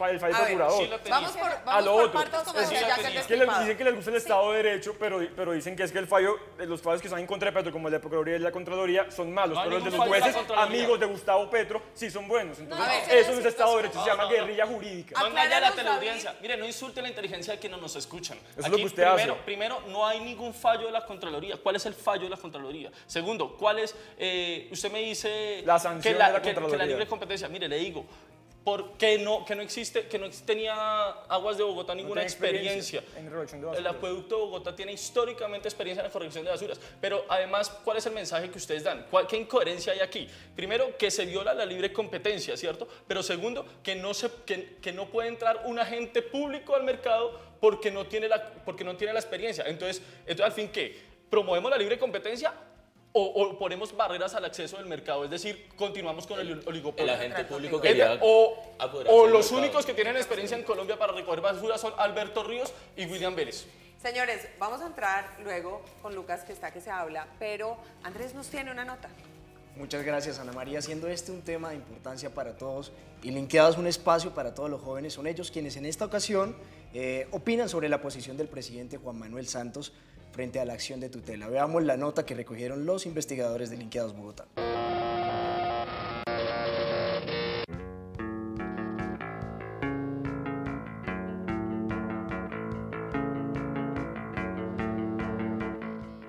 el fallo A ver, procurador. sí lo tenía. Vamos A por lo otro. partes, como Es decía que- Jack el es Es que Despilmado. dicen que les gusta el Estado de Derecho, pero dicen que es que los fallos que están en contra de Petro, como el de Procuraduría y la Contraloría, son malos, No hay pero el de ningún los fallo de la jueces, Contraloría. amigos de Gustavo Petro, sí son buenos. Entonces, a ver, eso no es Estado de Derecho, se llama No. guerrilla jurídica. No engaña a la Acláranos, teleaudiencia. David. Mire, no insulte la inteligencia de quienes nos escuchan. es lo que usted hace. Primero, no hay ningún fallo de la Contraloría. ¿Cuál es el fallo de la Contraloría? Segundo, ¿cuál es? Usted me dice La sanción que de la que la Contraloría. libre competencia. Mire, le digo, porque no existe, que no tenía Aguas de Bogotá ninguna tiene experiencia. en recolección de El basuras. acueducto de Bogotá tiene históricamente experiencia en la corrección de basuras, pero además, ¿cuál es el mensaje que ustedes dan? ¿Qué incoherencia hay aquí? Primero, que se viola la libre competencia, ¿cierto? Pero segundo, que no puede entrar un agente público al mercado porque no tiene la experiencia. Entonces, al fin, ¿qué? ¿Promovemos la libre competencia o ponemos barreras al acceso del mercado? Es decir, continuamos con el oligopolio. El agente público quería O apoderarse del los mercado. únicos que tienen experiencia en Colombia para recoger basura son Alberto Ríos y William Vélez. Señores, vamos a entrar luego con Lucas, que está que se habla, pero Andrés nos tiene una nota. Muchas gracias, Ana María. Siendo este un tema de importancia para todos y Linkeados un espacio para todos los jóvenes, son ellos quienes en esta ocasión opinan sobre la posición del presidente Juan Manuel Santos frente a la acción de tutela. Veamos la nota que recogieron los investigadores de Linkeados Bogotá.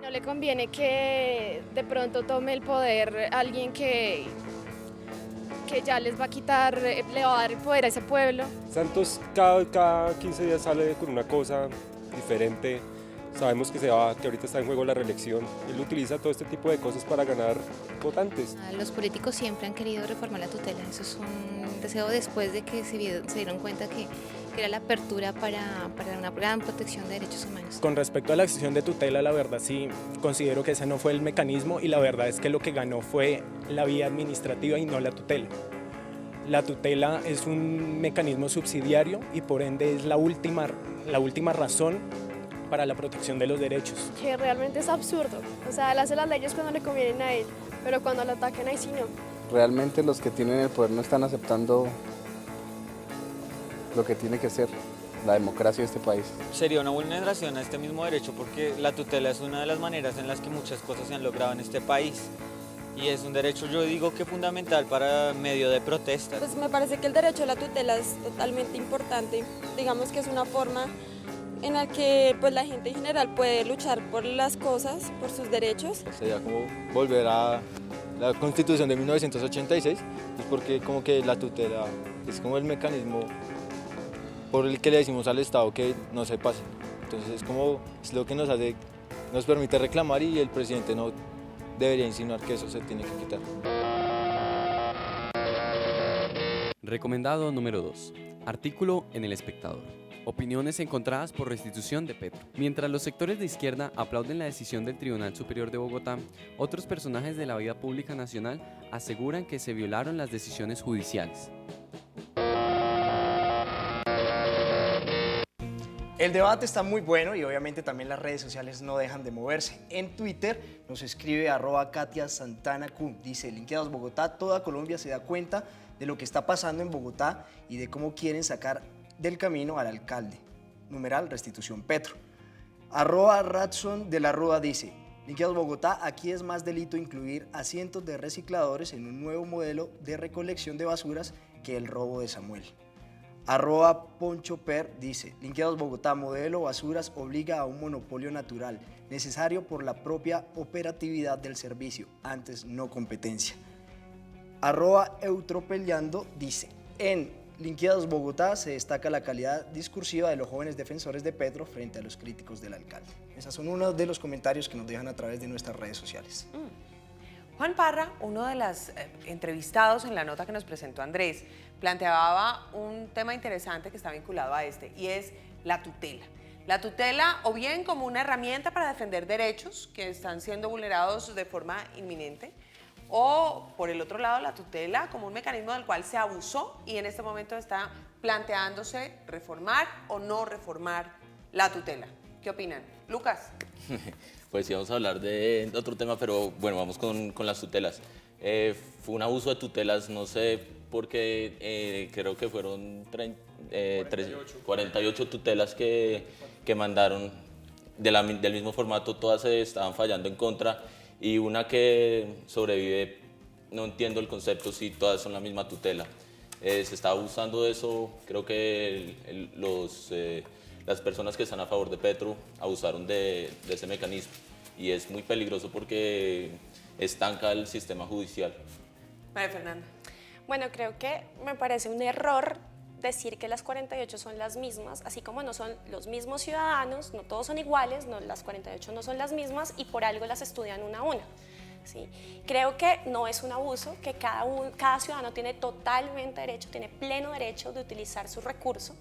No le conviene que de pronto tome el poder alguien que ya les va a quitar, le va a dar el poder a ese pueblo. Santos cada 15 días sale con una cosa diferente sabemos que ahorita está en juego la reelección. Él utiliza todo este tipo de cosas para ganar votantes. Los políticos siempre han querido reformar la tutela, eso es un deseo después de que se dieron cuenta que era la apertura para una gran protección de derechos humanos. Con respecto a la acción de tutela, la verdad sí considero que ese no fue el mecanismo y la verdad es que lo que ganó fue la vía administrativa y no la tutela. La tutela es un mecanismo subsidiario y por ende es la última razón para la protección de los derechos. Que realmente es absurdo, o sea, él hace las leyes cuando le convienen a él, pero cuando lo ataquen ahí sí no. Realmente los que tienen el poder no están aceptando lo que tiene que ser la democracia de este país. Sería una vulneración a este mismo derecho porque la tutela es una de las maneras en las que muchas cosas se han logrado en este país y es un derecho, yo digo que fundamental para medio de protestas. Pues me parece que el derecho a la tutela es totalmente importante, digamos que es una forma en la que pues, la gente en general puede luchar por las cosas, por sus derechos. Sería como volver a la Constitución de 1986, pues porque como que la tutela es como el mecanismo por el que le decimos al Estado que no se pase. Entonces es lo que nos permite reclamar y el presidente no debería insinuar que eso se tiene que quitar. Recomendado número 2. Artículo en El Espectador. Opiniones encontradas por restitución de Petro. Mientras los sectores de izquierda aplauden la decisión del Tribunal Superior de Bogotá, otros personajes de la vida pública nacional aseguran que se violaron las decisiones judiciales. El debate está muy bueno y obviamente también las redes sociales no dejan de moverse. En Twitter nos escribe @KatiaSantanaQ, dice: Linkeados Bogotá, toda Colombia se da cuenta de lo que está pasando en Bogotá y de cómo quieren sacar del camino al alcalde. Numeral Restitución Petro. @Ratson de la Rúa dice: Linkeados Bogotá, aquí es más delito incluir a cientos de recicladores en un nuevo modelo de recolección de basuras que el robo de Samuel. @PonchoPer dice: Linkeados Bogotá, modelo basuras obliga a un monopolio natural, necesario por la propia operatividad del servicio, antes no competencia. @Eutropeleando dice: en Linkeados Bogotá se destaca la calidad discursiva de los jóvenes defensores de Petro frente a los críticos del alcalde. Esos son unos de los comentarios que nos dejan a través de nuestras redes sociales. Juan Parra, uno de los entrevistados en la nota que nos presentó Andrés, planteaba un tema interesante que está vinculado a este, y es la tutela. La tutela, o bien como una herramienta para defender derechos que están siendo vulnerados de forma inminente, o por el otro lado la tutela como un mecanismo del cual se abusó y en este momento está planteándose reformar o no reformar la tutela. ¿Qué opinan? Lucas. Pues sí, vamos a hablar de otro tema, pero bueno, vamos con las tutelas. Fue un abuso de tutelas, no sé por qué, creo que fueron 48 tutelas que mandaron del mismo formato, todas se estaban fallando en contra y una que sobrevive, no entiendo el concepto si todas son la misma tutela. Se está abusando de eso, creo que las personas que están a favor de Petro abusaron de ese mecanismo y es muy peligroso porque estanca el sistema judicial. María Fernanda. Bueno, creo que me parece un error decir que las 48 son las mismas, así como no son los mismos ciudadanos, no todos son iguales, no, las 48 no son las mismas y por algo las estudian una a una. ¿Sí? Creo que no es un abuso, que cada ciudadano tiene totalmente derecho, tiene pleno derecho de utilizar su recurso.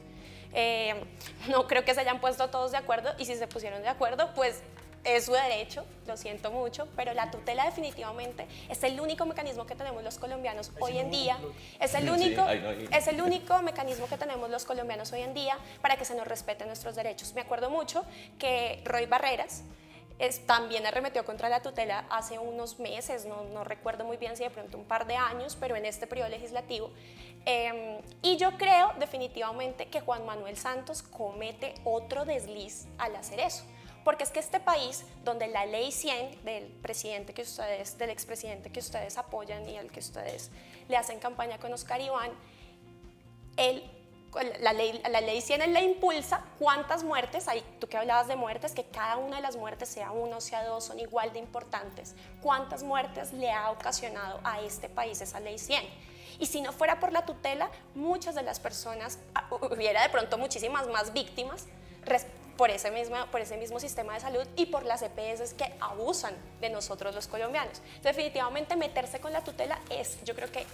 No creo que se hayan puesto todos de acuerdo y si se pusieron de acuerdo, pues es su derecho, lo siento mucho, pero la tutela definitivamente es el único mecanismo que tenemos los colombianos hoy en día, es el único mecanismo que tenemos los colombianos hoy en día para que se nos respeten nuestros derechos. Me acuerdo mucho que Roy Barreras también arremetió contra la tutela hace unos meses, no recuerdo muy bien si de pronto un par de años, pero en este periodo legislativo. Y yo creo definitivamente que Juan Manuel Santos comete otro desliz al hacer eso. Porque es que este país, donde la ley 100 del expresidente que ustedes apoyan y al que ustedes le hacen campaña con Oscar Iván, la ley 100 él le impulsa cuántas muertes, tú que hablabas de muertes, que cada una de las muertes, sea uno, sea dos, son igual de importantes. ¿Cuántas muertes le ha ocasionado a este país esa ley 100? Y si no fuera por la tutela, muchas de las personas, hubiera de pronto muchísimas más víctimas por ese mismo sistema de salud y por las EPS que abusan de nosotros los colombianos. Definitivamente meterse con la tutela es, yo creo que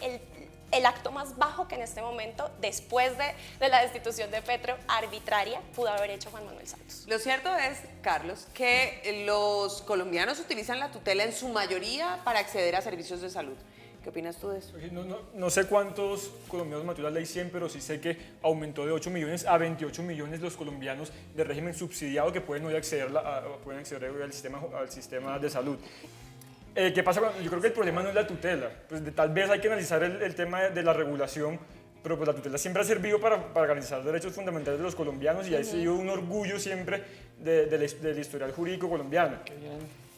el acto más bajo que en este momento, después de la destitución de Petro, arbitraria, pudo haber hecho Juan Manuel Santos. Lo cierto es, Carlos, que los colombianos utilizan la tutela en su mayoría para acceder a servicios de salud. ¿Qué opinas tú de eso? No sé cuántos colombianos mató la ley 100, pero sí sé que aumentó de 8 millones a 28 millones los colombianos de régimen subsidiado que pueden hoy acceder al sistema de salud. ¿Qué pasa? Yo creo que el problema no es la tutela. Pues tal vez hay que analizar el tema de la regulación, pero pues la tutela siempre ha servido para garantizar derechos fundamentales de los colombianos y ha sido un orgullo siempre del historial jurídico colombiano.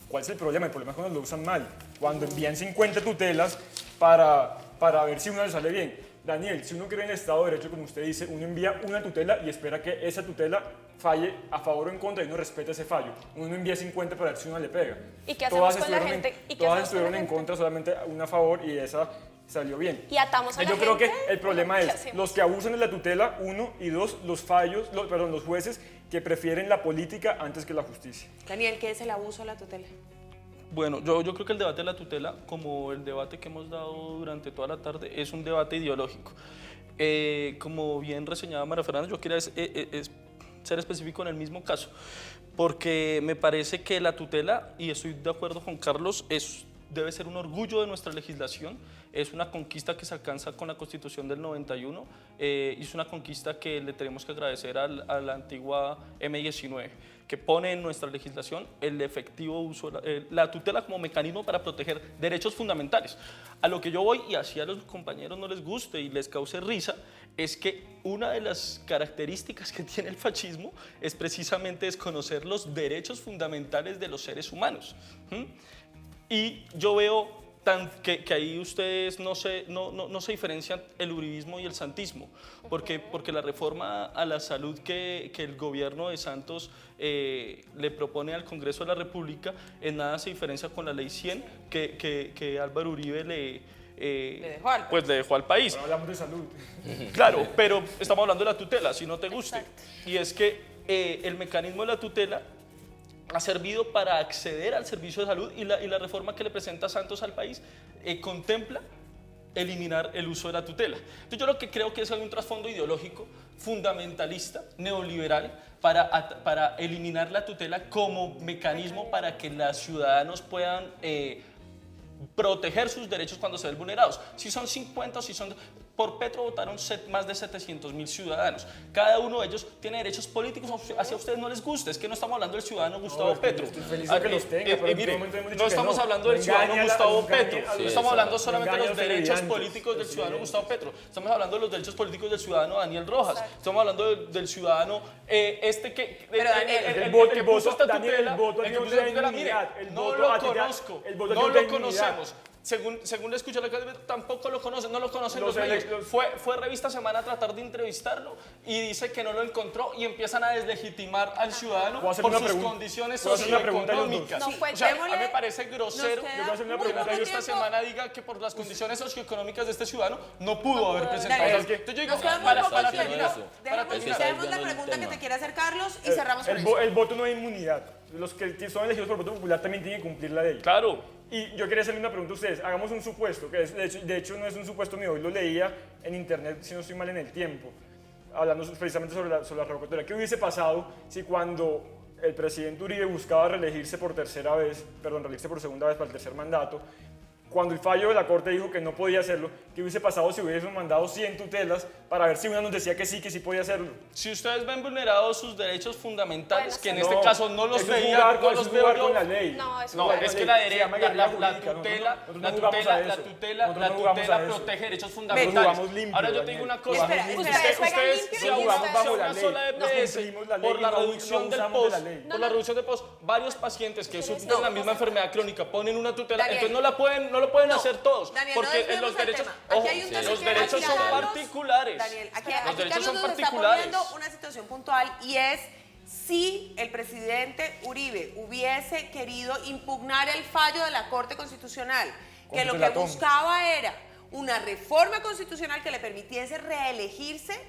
¿Cuál es el problema? El problema es cuando lo usan mal, cuando envían 50 tutelas para ver si uno le sale bien. Daniel, si uno cree en el Estado de Derecho, como usted dice, uno envía una tutela y espera que esa tutela falle a favor o en contra y uno respeta ese fallo. Uno no envía 50 para ver si uno le pega. ¿Y qué hacemos con la gente? Todas estuvieron en contra, solamente una a favor y esa salió bien. Y atamos a la gente. Yo creo que el problema es los que abusan de la tutela, uno, y dos, los jueces que prefieren la política antes que la justicia. Daniel, ¿qué es el abuso de la tutela? Bueno, yo creo que el debate de la tutela, como el debate que hemos dado durante toda la tarde, es un debate ideológico. Como bien reseñaba María Fernanda, yo quería ser específico en el mismo caso, porque me parece que la tutela, y estoy de acuerdo con Carlos, debe ser un orgullo de nuestra legislación, es una conquista que se alcanza con la Constitución del 91 y es una conquista que le tenemos que agradecer a la antigua M19, que pone en nuestra legislación el efectivo uso, la tutela como mecanismo para proteger derechos fundamentales. A lo que yo voy, y así a los compañeros no les guste y les cause risa, es que una de las características que tiene el fascismo es precisamente desconocer los derechos fundamentales de los seres humanos. Y yo veo que ahí ustedes no se diferencian el uribismo y el santismo, porque la reforma a la salud que el gobierno de Santos le propone al Congreso de la República en nada se diferencia con la ley 100 que Álvaro Uribe le dejó al país. Ahora hablamos de salud. Claro, pero estamos hablando de la tutela, si no te guste. Exacto. Y es que el mecanismo de la tutela ha servido para acceder al servicio de salud y la reforma que le presenta Santos al país contempla eliminar el uso de la tutela. Entonces yo lo que creo que es un trasfondo ideológico, fundamentalista, neoliberal, para eliminar la tutela como mecanismo para que los ciudadanos puedan proteger sus derechos cuando se ven vulnerados. Si son 50 o si son... Por Petro votaron más de 700.000 ciudadanos. Cada uno de ellos tiene derechos políticos, así a ustedes no les gusta. Es que no estamos hablando del ciudadano Gustavo Petro. Estoy feliz de que los tenga, pero mire, no estamos hablando del ciudadano Gustavo Petro. No estamos hablando solamente de los derechos políticos del ciudadano Gustavo Petro. Estamos hablando de los derechos políticos del ciudadano Daniel Rojas. Estamos hablando del ciudadano el no lo conozco, no lo conocemos. Según le escuché la calle, tampoco lo conocen, no lo conocen los medios. Fue Revista Semana a tratar de entrevistarlo y dice que no lo encontró y empiezan a deslegitimar al ciudadano por sus condiciones socioeconómicas. A mí me parece grosero que esta semana diga que por las condiciones socioeconómicas de este ciudadano no pudo haber presentado. Entonces yo digo, para terminar. Dejemos la pregunta que te quiere hacer Carlos y cerramos con eso. El voto no es inmunidad. Los que son elegidos por voto popular también tienen que cumplir la ley. Claro. Y yo quería hacerle una pregunta a ustedes. Hagamos un supuesto, que de hecho no es un supuesto mío, hoy lo leía en internet, si no estoy mal en el tiempo, hablando precisamente sobre la revocatoria. ¿Qué hubiese pasado si cuando el presidente Uribe buscaba reelegirse por reelegirse por segunda vez para el tercer mandato, cuando el fallo de la Corte dijo que no podía hacerlo, ¿qué hubiese pasado si hubiesen mandado 100 tutelas para ver si una nos decía que sí podía hacerlo? Si ustedes ven vulnerados sus derechos fundamentales, que en este caso no los veía, no los veo yo. Con la ley. No, es que la tutela protege derechos fundamentales. Ahora yo te digo una cosa, ustedes se abusan bajo una sola EPS por la reducción del post, varios pacientes que sufren la misma enfermedad crónica ponen una tutela, entonces no lo pueden hacer todos, Daniel, porque los derechos son particulares. Daniel, aquí Carlos nos está poniendo una situación puntual y es si el presidente Uribe hubiese querido impugnar el fallo de la Corte Constitucional, que lo que buscaba era una reforma constitucional que le permitiese reelegirse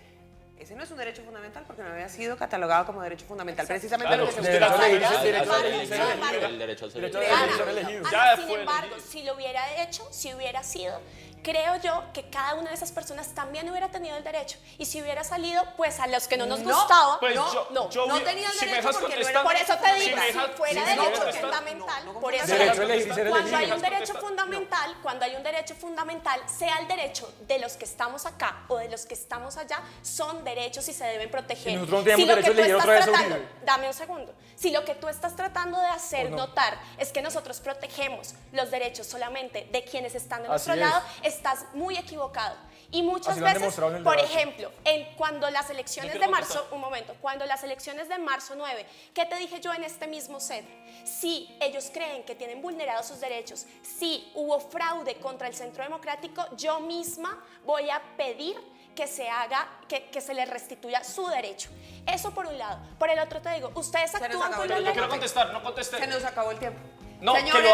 ese no es un derecho fundamental porque no había sido catalogado como derecho fundamental. Precisamente Claro, lo que se derecho buscaba a elegir, era- derecho a elegir, Sin embargo, el derecho a ser Ana, Ya sin fue embargo, elegido. si lo hubiera hecho, si hubiera sido, creo yo que cada una de esas personas también hubiera tenido el derecho. Y si hubiera salido, pues a los que no nos gustaba, pues no, yo- no, yo no hubiera- tenía el si me derecho dejas porque no era. contestar, Por eso te si digo, me si dejas- fuera si me derecho dejas- fundamental, por eso Derecho a elegir y ser cuando elegido. hay un derecho fundamental, cuando hay un derecho fundamental, sea el derecho de los que estamos acá o de los que estamos allá, son derechos y se deben proteger. Y nosotros no tenemos Si lo derecho que a elegir tú otra vez a estás tratando, Uribe. dame un segundo. Si lo que tú estás tratando de hacer ¿O no? notar es que nosotros protegemos los derechos solamente de quienes están de nuestro Así es. lado, estás muy equivocado. Y muchas Así lo han veces, demostrado en el por debate. ejemplo, cuando las elecciones Yo de quiero marzo, contestar. un momento, cuando las elecciones de marzo 9, ¿qué te dije yo en este mismo set? Si ellos creen que tienen vulnerados sus derechos, si hubo fraude contra el Centro Democrático, yo misma voy a pedir que se haga, que se les restituya su derecho. Eso por un lado. Por el otro te digo, ustedes nos actúan acabó con el la tiempo. Yo quiero ley. contestar, no contesté. Se nos acabó el tiempo. No, Señores,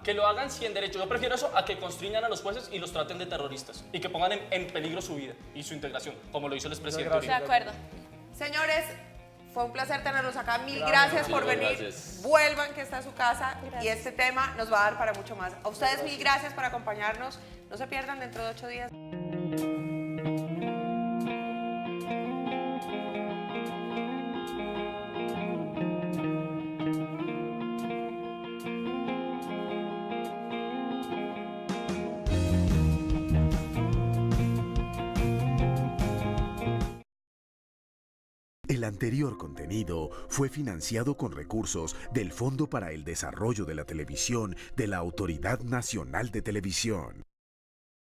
que lo hagan sin derecho. Yo prefiero eso a que constriñan a los jueces y los traten de terroristas y que pongan en peligro su vida y su integración, como lo hizo el expresidente De Uribe. acuerdo. Señores, fue un placer tenerlos acá. Mil Gracias, gracias por venir. gracias. Vuelvan, que esta es su casa. Gracias. Y este tema nos va a dar para mucho más. A ustedes mil gracias por acompañarnos. No se pierdan dentro de 8 días. El anterior contenido fue financiado con recursos del Fondo para el Desarrollo de la Televisión de la Autoridad Nacional de Televisión.